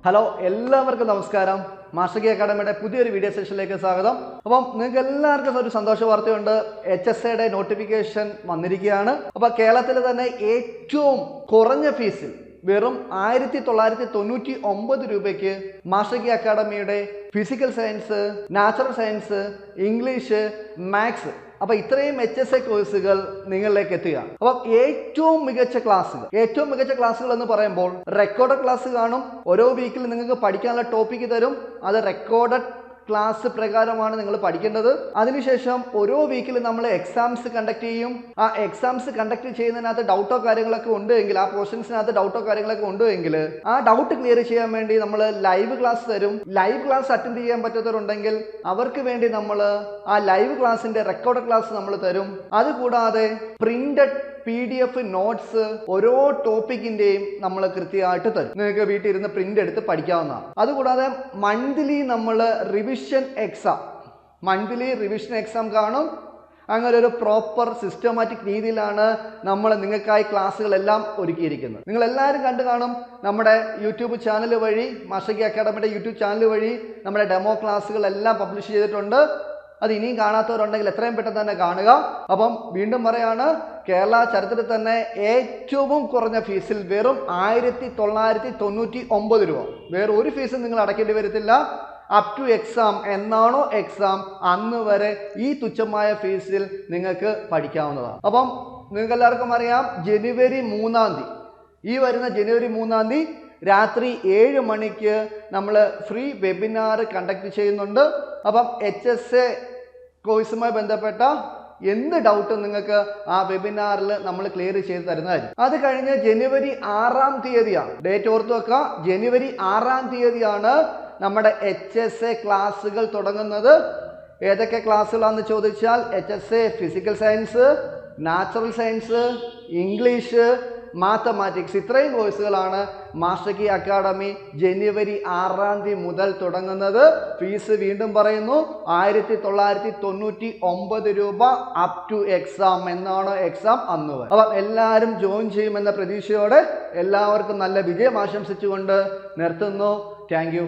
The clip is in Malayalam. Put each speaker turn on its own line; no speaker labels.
ഹലോ, എല്ലാവർക്കും നമസ്കാരം. മാസ്റ്റർ കീ അക്കാഡമിയുടെ പുതിയൊരു വീഡിയോ സെഷനിലേക്ക് സ്വാഗതം. അപ്പം നിങ്ങൾക്ക് എല്ലാവർക്കും ഒരു സന്തോഷ വാർത്തയുണ്ട്. HSAയുടെ നോട്ടിഫിക്കേഷൻ വന്നിരിക്കുകയാണ്. അപ്പോൾ കേരളത്തിൽ തന്നെ ഏറ്റവും കുറഞ്ഞ ഫീസിൽ വെറും 1999 രൂപയ്ക്ക് മാസ്റ്റർ കീ അക്കാഡമിയുടെ physical science, natural science, English, maths, അപ്പൊ ഇത്രയും HSA കോഴ്സുകൾ നിങ്ങളിലേക്ക് എത്തുക. അപ്പം ഏറ്റവും മികച്ച ക്ലാസ്സുകൾ എന്ന് പറയുമ്പോൾ റെക്കോർഡഡ് ക്ലാസ് കാണും. ഓരോ വീക്കിൽ നിങ്ങൾക്ക് പഠിക്കാനുള്ള ടോപ്പിക്ക് തരും. അത് റെക്കോർഡഡ് ക്ലാസ് പ്രകാരമാണ് നിങ്ങൾ പഠിക്കേണ്ടത്. അതിനുശേഷം ഓരോ വീക്കിൽ നമ്മൾ എക്സാംസ് കണ്ടക്ട് ചെയ്യും. ആ എക്സാംസ് കണ്ടക്ട് ചെയ്യുന്നതിനകത്ത് ഡൗട്ടോ കാര്യങ്ങളൊക്കെ ഉണ്ട് എങ്കിൽ, ആ പോർഷൻസിനകത്ത് ഡൗട്ടോ കാര്യങ്ങളൊക്കെ ഉണ്ട് എങ്കിൽ ആ ഡൗട്ട് ക്ലിയർ ചെയ്യാൻ വേണ്ടി നമ്മൾ ലൈവ് ക്ലാസ് തരും. ലൈവ് ക്ലാസ് അറ്റൻഡ് ചെയ്യാൻ പറ്റാത്തവരുണ്ടെങ്കിൽ അവർക്ക് വേണ്ടി നമ്മൾ ആ ലൈവ് ക്ലാസ്സിന്റെ റെക്കോർഡ് ക്ലാസ് നമ്മൾ തരും. അതുകൂടാതെ പ്രിന്റഡ് PDF നോട്ട്സ് ഓരോ ടോപ്പിക്കിന്റെയും നമ്മൾ കൃത്യമായിട്ട് തരും. നിങ്ങൾക്ക് വീട്ടിൽ ഇരുന്ന് പ്രിന്റ് എടുത്ത് പഠിക്കാവുന്നതാണ്. അതുകൂടാതെ മന്ത്ലി നമ്മൾ റിവിഷൻ എക്സാം കാണും. അങ്ങനെ ഒരു പ്രോപ്പർ സിസ്റ്റമാറ്റിക് രീതിയിലാണ് നമ്മൾ നിങ്ങൾക്കായി ക്ലാസ്സുകളെല്ലാം ഒരുക്കിയിരിക്കുന്നത്. നിങ്ങൾ എല്ലാവരും കണ്ടു കാണും. നമ്മുടെ യൂട്യൂബ് ചാനൽ വഴി, മാസ്റ്റർ കീ അക്കാഡമിയുടെ യൂട്യൂബ് ചാനൽ വഴി നമ്മുടെ ഡെമോ ക്ലാസ്സുകളെല്ലാം പബ്ലിഷ് ചെയ്തിട്ടുണ്ട്. അത് ഇനിയും കാണാത്തവരുണ്ടെങ്കിൽ എത്രയും പെട്ടെന്ന് തന്നെ കാണുക. അപ്പം വീണ്ടും പറയാണ്, കേരള ചരിത്രത്തിൽ തന്നെ ഏറ്റവും കുറഞ്ഞ ഫീസിൽ വെറും 1999 രൂപ. വേറെ ഒരു ഫീസും നിങ്ങൾ അടയ്ക്കേണ്ടി വരത്തില്ല. അപ് ടു എക്സാം, എന്നാണോ എക്സാം അന്ന് വരെ ഈ തുച്ഛമായ ഫീസിൽ നിങ്ങൾക്ക് പഠിക്കാവുന്നതാണ്. അപ്പം നിങ്ങൾക്ക് എല്ലാവർക്കും അറിയാം, ജനുവരി 3-ാം തീയതി, ഈ വരുന്ന ജനുവരി 3-ാം തീയതി രാത്രി 7 മണിക്ക് നമ്മൾ ഫ്രീ വെബിനാർ കണ്ടക്ട് ചെയ്യുന്നുണ്ട്. അപ്പം HSA കോഴ്സുമായി ബന്ധപ്പെട്ട എന്ത് ഡൗട്ടും നിങ്ങൾക്ക് ആ വെബിനാറിൽ നമ്മൾ ക്ലിയർ ചെയ്ത് തരുന്നതായിരിക്കും. അത് കഴിഞ്ഞ് ജനുവരി 6-ാം തീയതിയാണ്, ഡേറ്റ് ഓർത്ത് വെക്കുക, ജനുവരി 6-ാം തീയതിയാണ് നമ്മുടെ HSA ക്ലാസ്സുകൾ തുടങ്ങുന്നത്. ഏതൊക്കെ ക്ലാസ്സുകളാണെന്ന് ചോദിച്ചാൽ HSA physical science, natural science, English, mathematics, ഇത്രയും കോഴ്സുകളാണ് മാസ്റ്റർ കീ അക്കാഡമി ജനുവരി 6-ാം തീയതി മുതൽ തുടങ്ങുന്നത്. ഫീസ് വീണ്ടും പറയുന്നു, 1999 രൂപ അപ് ടു എക്സാം, എന്നാണോ എക്സാം അന്ന് വരെ. അപ്പം എല്ലാവരും ജോയിൻ ചെയ്യുമെന്ന പ്രതീക്ഷയോടെ എല്ലാവർക്കും നല്ല വിജയം ആശംസിച്ചുകൊണ്ട് നിർത്തുന്നു. Thank you.